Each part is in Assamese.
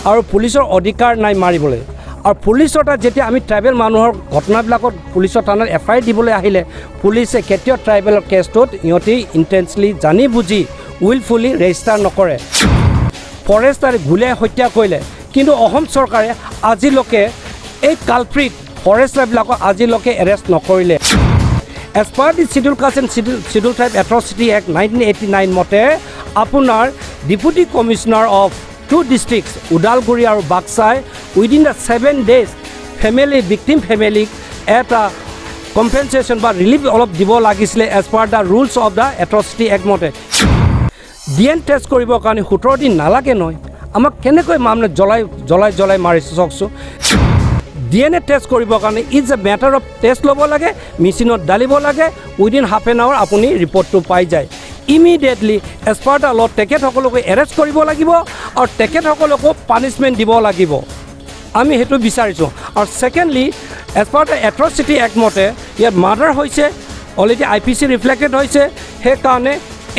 আৰু পুলিচৰ অধিকাৰ নাই মাৰিবলৈ আৰু পুলিচৰ তাত যেতিয়া আমি ট্ৰাইবেল মানুহৰ ঘটনাবিলাকত পুলিচৰ থানাত FIR দিবলৈ আহিলে পুলিচে কেতিয়াও ট্ৰাইবেলৰ কেছটোত ইহঁতি ইণ্টেনচলি জানি বুজি উইলফুলি ৰেজিষ্টাৰ নকৰে ফৰেষ্টাৰে গুলীয়াই হত্যা কৰিলে কিন্তু অসম চৰকাৰে আজিলৈকে এই কালপ্ৰিট ফৰেষ্টাৰবিলাকক আজিলৈকে এৰেষ্ট নকৰিলে as per the schedule caste and schedule tribe atrocity act 1989 মতে আপোনাৰ deputy commissioner of 2 districts Udalguri আৰু বাক্সাই উইদিন দ্য 7 days ভিক্টিম ফেমিলিক এটা কম্পেনচেশ্যন বা ৰিলিফ অলপ দিব লাগিছিলে as per the rules of the atrocity act মতে DNA টেষ্ট কৰিবৰ কাৰণে 17 দিন নালাগে নহয় আমাক কেনেকৈ মানে জ্বলাই মাৰিছে চাওকচোন DNA টেষ্ট কৰিবৰ কাৰণে it's a matter of test ল'ব লাগে মেচিনত ডালিব লাগে উইদিন হাফ এন আৱাৰ আপুনি ৰিপৰ্টটো পাই যায় ইমিডিয়েটলি এজ পাৰ দ্য ল তেখেতসকলক এৰেষ্ট কৰিব লাগিব আৰু তেখেতসকলকো পানিছমেণ্ট দিব লাগিব আমি সেইটো বিচাৰিছোঁ আৰু secondly as per the atrocity act মতে ইয়াত মাৰ্ডাৰ হৈছে অলৰেডি IPC ৰিফ্লেক্টেড হৈছে সেইকাৰণে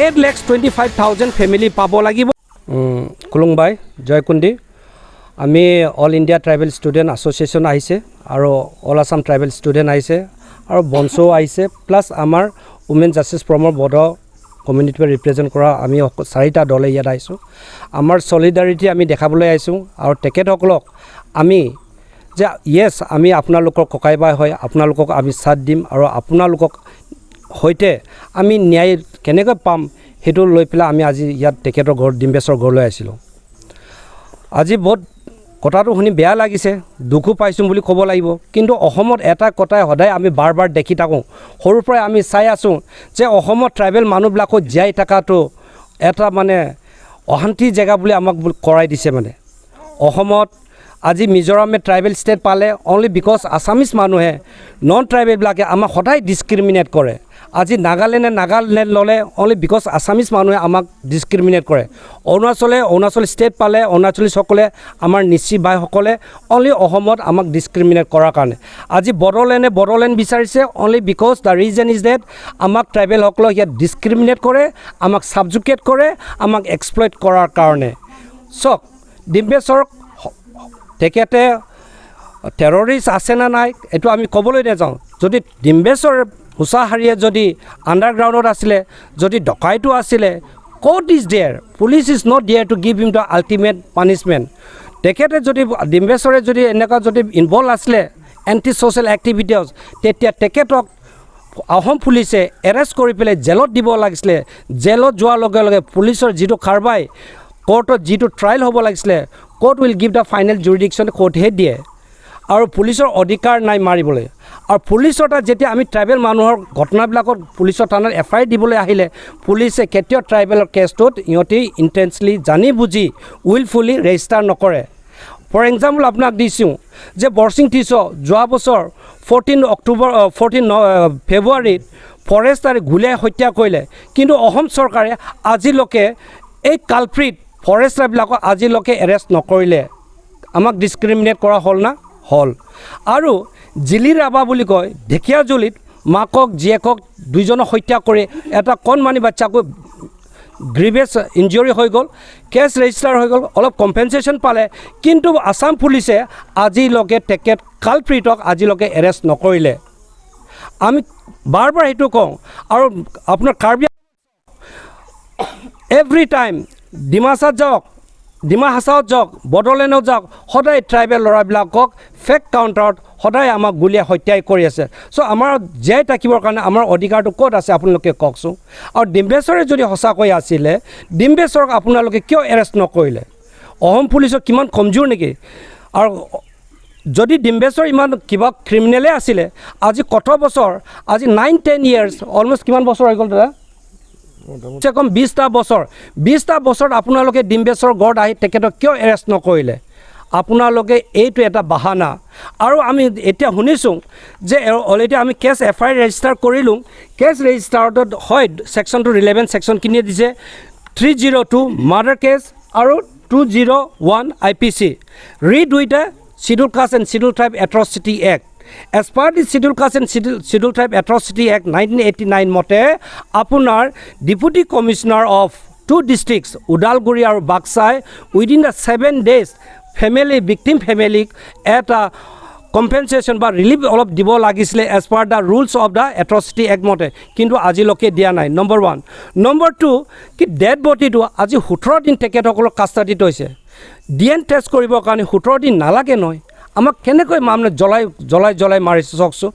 8,25,000 ফেমিলি পাব লাগিব কুলুংবাই জয়কুণ্ডী আমি all India tribal student association আহিছে আৰু অল আছাম ট্ৰাইবেল ষ্টুডেণ্ট আহিছে আৰু বনছো আহিছে প্লাছ আমাৰ উমেন জাষ্টিছ ফ্ৰমৰ বড়ো কমিউনিটিক ৰিপ্ৰেজেণ্ট কৰা আমি 4টা দলে ইয়াত আহিছোঁ আমাৰ ছলিডাৰিটি আমি দেখাবলৈ আহিছোঁ আৰু তেখেতসকলক আমি যে য়েছ আমি আপোনালোকৰ ককাই ভাই হয় আপোনালোকক আমি সাথ দিম আৰু আপোনালোকক সৈতে আমি ন্যায় কেনেকৈ পাম সেইটো লৈ পেলাই আমি আজি ইয়াত তেখেতৰ ঘৰ ডিম্বেশ্বৰ ঘৰলৈ আহিছিলোঁ আজি বহুত কথাটো শুনি বেয়া লাগিছে দুখো পাইছোঁ বুলি ক'ব লাগিব কিন্তু অসমত এটা কথাই সদায় আমি বাৰ দেখি থাকোঁ সৰুৰ পৰাই আমি চাই আছোঁ যে অসমত ট্ৰাইবেল মানুহবিলাকক জীয়াই থকাটো এটা মানে অশান্তি জেগা বুলি আমাক কৰাই দিছে মানে অসমত আজি মিজোৰামে ট্ৰাইবেল ষ্টেট পালে অনলি বিকজ আছামিজ মানুহে নন ট্ৰাইবেলবিলাকে আমাক সদায় ডিছক্ৰিমিনেট কৰে আজি নাগালেণ্ড ল'লে অনলি বিকজ আছামিজ মানুহে আমাক ডিছক্ৰিমিনেট কৰে অৰুণাচল ষ্টেট পালে অৰুণাচলীসকলে আমাৰ নিচি বাইসকলে অনলি অসমত আমাক ডিছক্ৰিমিনেট কৰাৰ কাৰণে আজি বড়োলেণ্ড বিচাৰিছে only because the reason is that আমাক ট্ৰাইবেলসকলক ইয়াত ডিছক্ৰিমিনেট কৰে আমাক ছাবজুকেট কৰে আমাক এক্সপ্লইট কৰাৰ কাৰণে চাওক ডিম্বেশ্বৰক তেখেতে টেৰৰিষ্ট আছে নে নাই এইটো আমি ক'বলৈ নাযাওঁ যদি ডিম্বেশ্বৰ হুচাহাৰীয়ে যদি আণ্ডাৰগ্ৰাউণ্ডত আছিলে যদি ডকাইতো আছিলে ক'ত is there police is not there to give him the ultimate punishment তেখেতে যদি ডিম্বেশ্বৰে যদি এনেকুৱা যদি ইনভল্ভ আছিলে এণ্টি ছ'চিয়েল এক্টিভিটিজ তেতিয়া তেখেতক অসম পুলিচে এৰেষ্ট কৰি পেলাই জেলত দিব লাগিছিলে জেলত যোৱাৰ লগে লগে পুলিচৰ যিটো কাৰবাই কোৰ্টত যিটো ট্ৰায়েল হ'ব লাগিছিলে court will give the final jurisdiction কোৰ্টহে দিয়ে আৰু পুলিচৰ অধিকাৰ নাই মাৰিবলৈ আৰু পুলিচৰ তাত যেতিয়া আমি ট্ৰাইবেল মানুহৰ ঘটনাবিলাকত পুলিচৰ থানাত FIR দিবলৈ আহিলে পুলিচে কেতিয়াও ট্ৰাইবেলৰ কেছটোত ইহঁতি ইণ্টেনচলি জানি বুজি উইলফুলি ৰেজিষ্টাৰ নকৰে ফৰ এক্সাম্পল আপোনাক দিছোঁ যে বৰছিং টিছ যোৱা বছৰ 14 ফেব্ৰুৱাৰীত ফৰেষ্টাৰে গুলীয়াই হত্যা কৰিলে কিন্তু অসম চৰকাৰে আজিলৈকে এই কালপ্ৰিট ফৰেষ্টাৰবিলাকক আজিলৈকে এৰেষ্ট নকৰিলে আমাক ডিছক্ৰিমিনেট কৰা হ'ল না হ'ল আৰু জিলি ৰাভা বুলি কয় ঢেকীয়াজুলিত মাকক জীয়েকক দুইজনক হত্যা কৰি এটা কণমানি বাচ্চাকো গ্ৰিভেছ ইঞ্জুৰি হৈ গ'ল কেছ ৰেজিষ্টাৰ হৈ গ'ল অলপ কম্পেনচেশ্যন পালে কিন্তু আছাম পুলিচে আজিলৈকে তেখেত কালপ্ৰিটক আজিলৈকে এৰেষ্ট নকৰিলে আমি বাৰ সেইটো কওঁ আৰু আপোনাৰ কাৰ্বি এভৰি টাইম ডিমাছাত যাওক ডিমা হাছাওত যাওক বড়োলেণ্ডত যাওক সদায় ট্ৰাইবেল ল'ৰাবিলাকক ফেক কাউণ্টাৰত সদায় আমাক গুলীয়াই হত্যাই কৰি আছে চ' আমাৰ জীয়াই থাকিবৰ কাৰণে আমাৰ অধিকাৰটো ক'ত আছে আপোনালোকে কওকচোন আৰু ডিম্বেশ্বৰে যদি সঁচাকৈ আছিলে ডিম্বেশ্বৰক আপোনালোকে কিয় এৰেষ্ট নকৰিলে অসম পুলিচৰ কিমান কমজোৰ নেকি আৰু যদি ডিম্বেশ্বৰ ইমান কিবা ক্ৰিমিনেলে আছিলে আজি কত বছৰ আজি 9-10 ইয়াৰ্ছ অলমষ্ট কিমান বছৰ হৈ গ'ল দাদা কম 20টা বছৰত আপোনালোকে ডিম্বেশ্বৰ গড়ত আহি তেখেতক কিয় এৰেষ্ট নকৰিলে আপোনালোকে এইটো এটা বাহানা আৰু আমি এতিয়া শুনিছোঁ যে অলৰেডি আমি কেছ FIR ৰেজিষ্টাৰ কৰিলোঁ কেছ ৰেজিষ্টাৰত হয় ছেকশ্যনটো ৰিলেভেণ্ট ছেকশ্যনখিনিয়ে দিছে 302 মাৰ্ডাৰ কেছ আৰু 201 IPC দুইটা Scheduled Caste and Scheduled Tribe Atrocity Act as per the Scheduled Caste and Scheduled Tribe Atrocity Act 1989 মতে আপোনাৰ Deputy Commissioner of 2 districts Udalguri আৰু Baksai within the 7 days family victim ফেমিলিক এটা কম্পেনচেশ্যন বা ৰিলিফ অলপ দিব লাগিছিলে as per the rules of the atrocity act মতে, কিন্তু আজিলৈকে দিয়া নাই। নম্বৰ 1 নম্বৰ 2 কি ডেড বডিটো আজি 17 দিন তেখেতসকলক কাষ্টাডিত হৈছে। DNA টেষ্ট কৰিবৰ কাৰণে 17 দিন নালাগে নহয়। আমাক কেনেকৈ মানে জ্বলাই মাৰিছে চাওকচোন।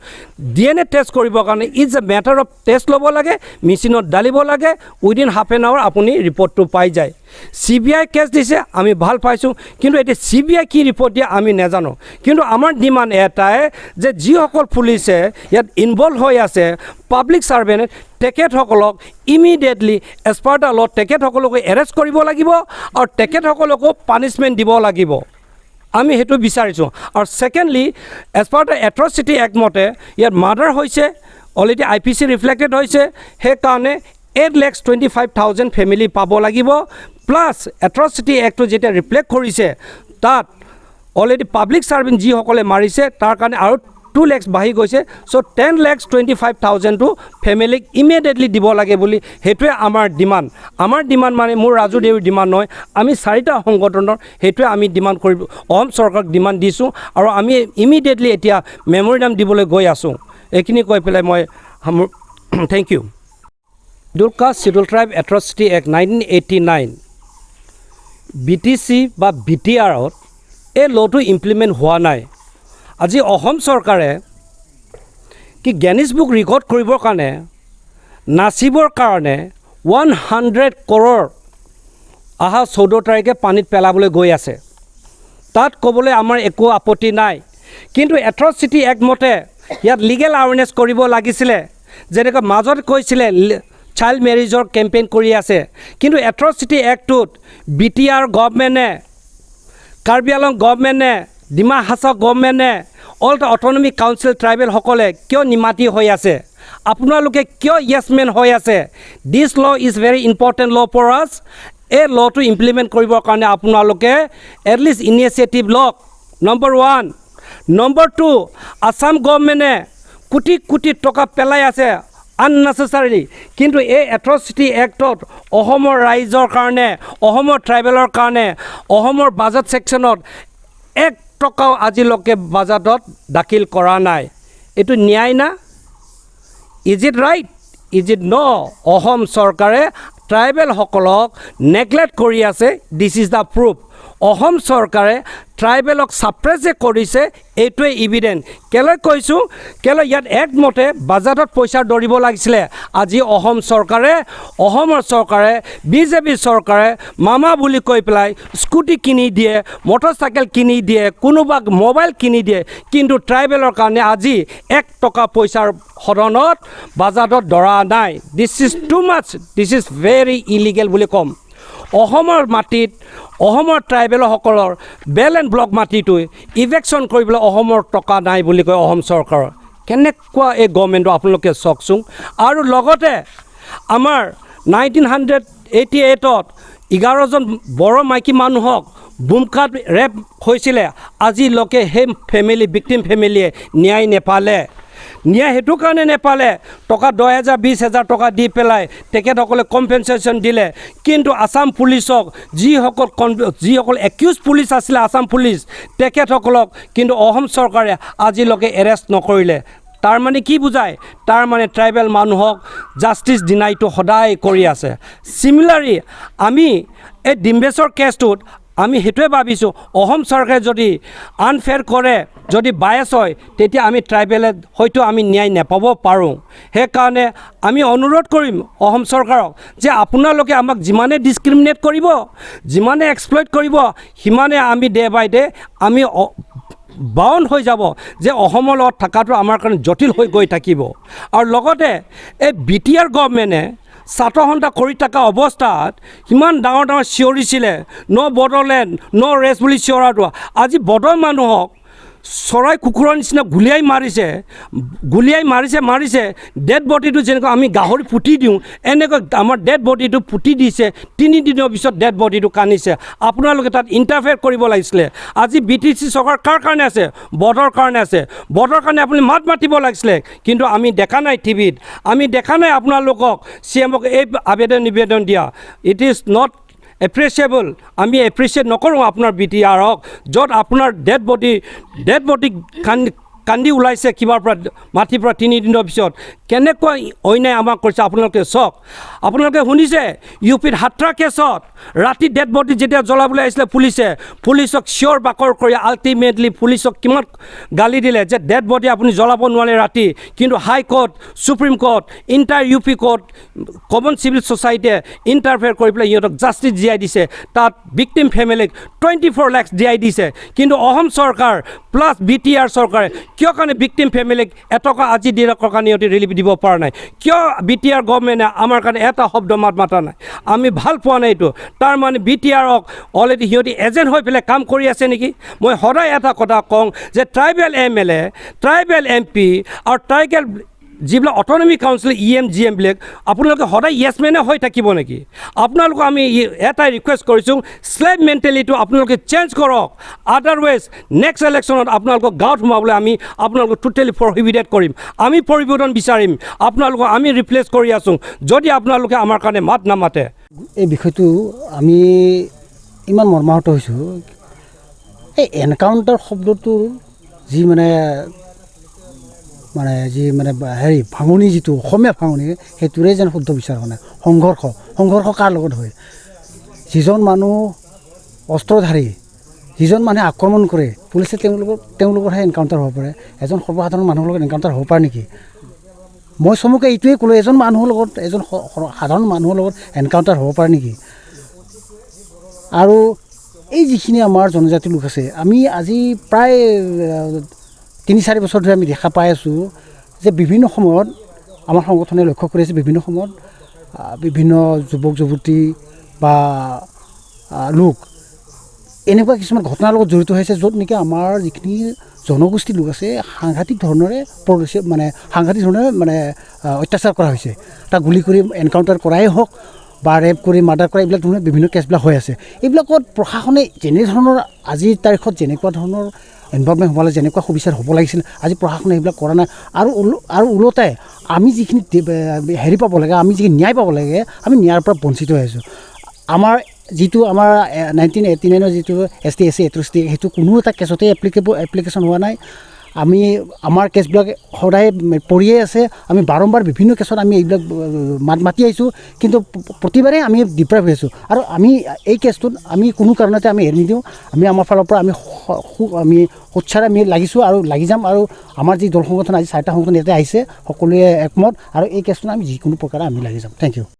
DNA টেষ্ট কৰিবৰ কাৰণে it's a matter of test ল'ব লাগে, মেচিনত ডালিব লাগে, উইদিন হাফ এন আৱাৰ আপুনি ৰিপৰ্টটো পাই যায়। CBI কেছ দিছে, আমি ভাল পাইছোঁ, কিন্তু এতিয়া CBI কি ৰিপৰ্ট দিয়ে আমি নাজানো। কিন্তু আমাৰ ডিমাণ্ড এটাই যে যিসকল পুলিচে ইয়াত ইনভলভ হৈ আছে পাব্লিক ছাৰ্ভেণ্ট, তেখেতসকলক immediately as per the law তেখেতসকলকো এৰেষ্ট কৰিব লাগিব আৰু তেখেতসকলকো পানিছমেণ্ট দিব লাগিব। আমি সেইটো বিচাৰিছোঁ। আৰু secondly as per the atrocity act মতে ইয়াত মাৰ্ডাৰ হৈছে, অলৰেডি IPC ৰিফ্লেক্টেড হৈছে, সেইকাৰণে 8,25,000 ফেমিলি পাব লাগিব। প্লাছ এট্ৰচিটি এক্টটো যেতিয়া ৰিফ্লেক্ট কৰিছে তাত অলৰেডি পাব্লিক ছাৰ্ভেণ্ট যিসকলে মাৰিছে তাৰ কাৰণে আৰু 2 lakhs বাঢ়ি গৈছে। চ' 10,25,000টো ফেমিলিক ইমিডিয়েটলি দিব লাগে বুলি সেইটোৱে আমাৰ ডিমাণ্ড। আমাৰ ডিমাণ্ড মানে মোৰ ৰাজু দেৱীৰ ডিমাণ্ড নহয়, আমি 4টা সংগঠনৰ সেইটোৱে আমি ডিমাণ্ড কৰিব অসম চৰকাৰক ডিমাণ্ড দিছোঁ আৰু আমি ইমিডিয়েটলি এতিয়া মেমৰিণ্ডাম দিবলৈ গৈ আছোঁ। এইখিনি কৈ পেলাই মই thank you. Schedule caste schedule tribe atrocity act 1989 BTC বা BTRত এই ল'টো ইমপ্লিমেণ্ট হোৱা নাই। আজি অসম চৰকাৰে কি গিনিজ বুক ৰেকৰ্ড কৰিবৰ কাৰণে নাচিবৰ কাৰণে 100 crore অহা 14 তাৰিখে পানীত পেলাবলৈ গৈ আছে। তাত ক'বলৈ আমাৰ একো আপত্তি নাই, কিন্তু এট্ৰচিটি এক্ট মতে ইয়াত লিগেল এৱাৰনেছ কৰিব লাগিছিলে। যেনেকৈ মাজত কৈছিলে চাইল্ড মেৰিজৰ কেম্পেইন কৰি আছে, কিন্তু এট্ৰচিটি এক্টটোত BTR গভৰ্ণমেণ্টে, কাৰ্বি আংলং গভৰ্ণমেণ্টে, ডিমা হাছাও গভৰ্ণমেণ্টে, অল দ্য অট'নমিক কাউন্সিল ট্ৰাইবেলসকলে কিয় নিমাতি হৈ আছে? আপোনালোকে কিয় য়েছমেন হৈ আছে? দিছ ল ইজ ভেৰি ইম্পৰ্টেণ্ট ল ফৰ আছ। এই ল'টো ইমপ্লিমেণ্ট কৰিবৰ কাৰণে আপোনালোকে এটলিষ্ট ইনিচিয়েটিভ লওক। নম্বৰ 1 নম্বৰ 2 আছাম গভৰ্ণমেণ্টে কোটি কোটি টকা পেলাই আছে আননেচেচাৰিলি, কিন্তু এই এট্ৰচিটি এক্টত অসমৰ ৰাইজৰ কাৰণে, অসমৰ ট্ৰাইবেলৰ কাৰণে, অসমৰ বাজেট ছেকশ্যনত 1 টকাও আজিলৈকে বাজেটত দাখিল কৰা নাই। এইটো ন্যায় না? Is it right? Is it ন? অসম চৰকাৰে ট্ৰাইবেলসকলক নেগলেক্ট কৰি আছে। This is the proof. Assam চৰকাৰে ট্ৰাইবেলক ছাপ্ৰেছ যে কৰিছে এইটোৱে ইভিডেণ্ট। কেলৈ কৈছোঁ? কেলৈ ইয়াত একমতে বাজেটত পইচা দৌৰিব লাগিছিলে। আজি অসমৰ চৰকাৰে BJP চৰকাৰে মামা বুলি কৈ পেলাই স্কুটি কিনি দিয়ে, মটৰচাইকেল কিনি দিয়ে, কোনোবাক মোবাইল কিনি দিয়ে, কিন্তু ট্ৰাইবেলৰ কাৰণে আজি 1 টকা পইচাৰ সদনত বাজেটত দৰা নাই। This is too much, this is very illegal বুলি ক'ম। অসমৰ মাটিত অসমৰ ট্ৰাইবেলসকলৰ বেল এণ্ড ব্লক মাটিটো ইভেকশ্যন কৰিবলৈ অসমৰ টকা নাই বুলি কয় অসম চৰকাৰৰ। কেনেকুৱা এই গভৰ্ণমেণ্টটো আপোনালোকে চাওকচোন। আৰু লগতে আমাৰ 1988ত 11জন বড়ো মাইকী মানুহক বুমকাত ৰেপ হৈছিলে, আজিলৈকে সেই ভিক্টিম ফেমিলিয়ে ন্যায় নেপালে। ন্যায় সেইটো কাৰণে নেপালে, টকা 10,000 20,000 টকা দি পেলাই তেখেতসকলে কম্পেনচেশ্যন দিলে, কিন্তু আছাম পুলিচক যিসকল একিউজ পুলিচ আছিলে আছাম পুলিচ, তেখেতসকলক কিন্তু অসম চৰকাৰে আজিলৈকে এৰেষ্ট নকৰিলে। তাৰ মানে কি বুজায়? তাৰ মানে ট্ৰাইবেল মানুহক জাষ্টিচ ডিনাইটো সদায় কৰি আছে। চিমিলাৰলি আমি এই ডিম্বেশ্বৰ কেছটোত আমি সেইটোৱে ভাবিছোঁ, অসম চৰকাৰে যদি আনফেয়াৰ কৰে, যদি বায়াছ হয়, তেতিয়া আমি ট্ৰাইবেলে হয়তো আমি ন্যায় নাপাব পাৰোঁ। সেইকাৰণে আমি অনুৰোধ কৰিম অসম চৰকাৰক যে আপোনালোকে আমাক যিমানে ডিছক্ৰিমিনেট কৰিব, যিমানে এক্সপ্লইট কৰিব, সিমানে আমি ডে বাই ডে আমি বাউণ্ড হৈ যাব যে অসমৰ লগত থকাটো আমাৰ কাৰণে জটিল হৈ গৈ থাকিব। আৰু লগতে এই BTR গভৰ্ণমেণ্টে ছাত্ৰ সন্থা কৰি থকা অৱস্থাত সিমান ডাঙৰ চিঞৰিছিলে ন' বড়োলেণ্ড ন' ৰেষ্ট বুলি চিঞৰাটো, আজি বড়ো মানুহক চৰাই কুকুৰৰ নিচিনা গুলিয়াই মাৰিছে। ডেড বডিটো যেনেকৈ আমি গাহৰি পুতি দিওঁ, এনেকৈ আমাৰ ডেড বডিটো পুতি দিছে, 3 দিনৰ পিছত ডেড বডিটো কান্দিছে। আপোনালোকে তাত ইণ্টাৰফেয়াৰ কৰিব লাগিছিলে। আজি BTC চৰকাৰ কাৰ কাৰণে আছে? বড়োৰ কাৰণে আছে। বড়োৰ কাৰণে আপুনি মাতিব লাগিছিলে, কিন্তু আমি দেখা নাই টিভিত, আমি দেখা নাই আপোনালোকক CMক এই নিবেদন দিয়া। ইট ইজ নট এপ্ৰিচিয়েবল আমি এপ্ৰিচিয়েট নকৰোঁ আপোনাৰ BTRক য'ত আপোনাৰ ডেড বডি কান্দি ওলাইছে কিবাৰ পৰা মাটিৰ পৰা 3 দিনৰ পিছত কেনেকুৱা অন্যায় আমাক কৰিছে আপোনালোকে চাওক আপোনালোকে শুনিছে UPত হাত্ৰা কেছত ৰাতি ডেড বডি যেতিয়া জ্বলাবলৈ আহিছিলে পুলিচক চিঞৰ বাকৰ কৰি আল্টিমেটলি পুলিচক কিমান গালি দিলে যে ডেড বডি আপুনি জ্বলাব নোৱাৰে ৰাতি কিন্তু high court supreme court inter UP court common civil ছ'চাইটিয়ে ইণ্টাৰফেয়াৰ কৰি পেলাই সিহঁতক জাষ্টিছ দিয়াই দিছে তাত ভিক্টিম ফেমিলিক 24 লাখ দিয়াই দিছে কিন্তু অসম চৰকাৰ প্লাছ BTR চৰকাৰে কিয় কাৰণে ভিক্টিম ফেমিলিক এটকা আজি দিনৰ কাৰণে সিহঁতে ৰিলিফ দিব পৰা নাই কিয় BTR গভৰ্ণমেণ্টে আমাৰ কাৰণে এটা শব্দ মাতা নাই আমি ভাল পোৱা নাই এইটো তাৰ মানে BTRক অলৰেডি সিহঁতে এজেণ্ট হৈ পেলাই কাম কৰি আছে নেকি মই সদায় এটা কথা কওঁ যে ট্ৰাইবেল MLA ট্ৰাইবেল MP আৰু ট্ৰাইবেল যিবিলাক অট'নমি কাউন্সিল GM বিলাক আপোনালোকে সদায় য়েছমেনে হৈ থাকিব নেকি আপোনালোকক আমি এটাই ৰিকুৱেষ্ট কৰিছোঁ স্লেভ মেণ্টেলিটিটো আপোনালোকে চেঞ্জ কৰক আদাৰৱাইজ নেক্সট ইলেকশ্যনত আপোনালোকক গাঁৱত সোমাবলৈ আমি আপোনালোকক টোটেলি প্ৰহিবিটেড কৰিম আমি পৰিৱৰ্তন বিচাৰিম আপোনালোকক আমি ৰিপ্লেচ কৰি আছোঁ যদি আপোনালোকে আমাৰ কাৰণে মাত নামাতে এই বিষয়টো আমি ইমান মৰ্মাহত হৈছোঁ এই এনকাউণ্টাৰ শব্দটো যি মানে হেৰি ভাঙনি যিটো অসমীয়া ভাঙনি সেইটোৰে যেন শুদ্ধ বিচাৰ হোৱা নাই সংঘৰ্ষ কাৰ লগত হয় যিজন মানুহ অস্ত্ৰধাৰী যিজন মানুহে আক্ৰমণ কৰে পুলিচে তেওঁলোকৰহে এনকাউণ্টাৰ হ'ব পাৰে এজন সৰ্বসাধাৰণ মানুহৰ লগত এনকাউণ্টাৰ হ'ব পাৰে নেকি মই চমুকে এইটোৱে ক'লোঁ এজন সাধাৰণ মানুহৰ লগত এনকাউণ্টাৰ হ'ব পাৰে নেকি আৰু এই যিখিনি আমাৰ জনজাতি লোক আছে আমি আজি প্ৰায় 3-4 বছৰ ধৰি আমি দেখা পাই আছোঁ যে বিভিন্ন সময়ত আমাৰ সংগঠনে লক্ষ্য কৰি আছে বিভিন্ন সময়ত বিভিন্ন যুৱক যুৱতী বা লোক এনেকুৱা কিছুমান ঘটনাৰ লগত জড়িত হৈছে য'ত নেকি আমাৰ যিখিনি জনগোষ্ঠীৰ লোক আছে সাংঘাতিক ধৰণেৰে অত্যাচাৰ কৰা হৈছে তাক গুলি কৰি এনকাউণ্টাৰ কৰাই হওক বা ৰেপ কৰি মাৰ্ডাৰ কৰা এইবিলাক ধৰণৰ বিভিন্ন কেছবিলাক হৈ আছে এইবিলাকত প্ৰশাসনে যেনেধৰণৰ আজিৰ তাৰিখত যেনেকুৱা ধৰণৰ ইনভলভমেণ্ট হ'ব লাগে যেনেকুৱা সুবিচাৰ হ'ব লাগিছিল আজি প্ৰশাসনে সেইবিলাক কৰা নাই আৰু ওলোটাই আমি যিখিনি হেৰি পাব লাগে আমি যিখিনি ন্যায় পাব লাগে আমি ন্যায়ৰ পৰা বঞ্চিত হৈ আছোঁ আমাৰ 1989 যিটো ST SC এট্ৰচিটি সেইটো কোনো এটা কেছতে এপ্লিকেশ্যন হোৱা নাই আমি আমাৰ কেছবিলাক সদায় পৰিয়ে আছে আমি বাৰম্বাৰ বিভিন্ন কেছত আমি এইবিলাক মাতি আহিছোঁ কিন্তু প্ৰতিবাৰে আমি ডিপ্ৰাইভ হৈ আছোঁ আৰু আমি এই কেছটোত আমি কোনো কাৰণতে আমি এৰি নিদিওঁ আমি আমাৰ ফালৰ পৰা আমি উৎসাহে আমি লাগিছোঁ আৰু লাগি যাম আৰু আমাৰ যি দল সংগঠন আজি 4টা সংগঠন ইয়াতে আহিছে সকলোৱে একমত আৰু এই কেছটোত আমি যিকোনো প্ৰকাৰে আমি লাগি যাম থেংক ইউ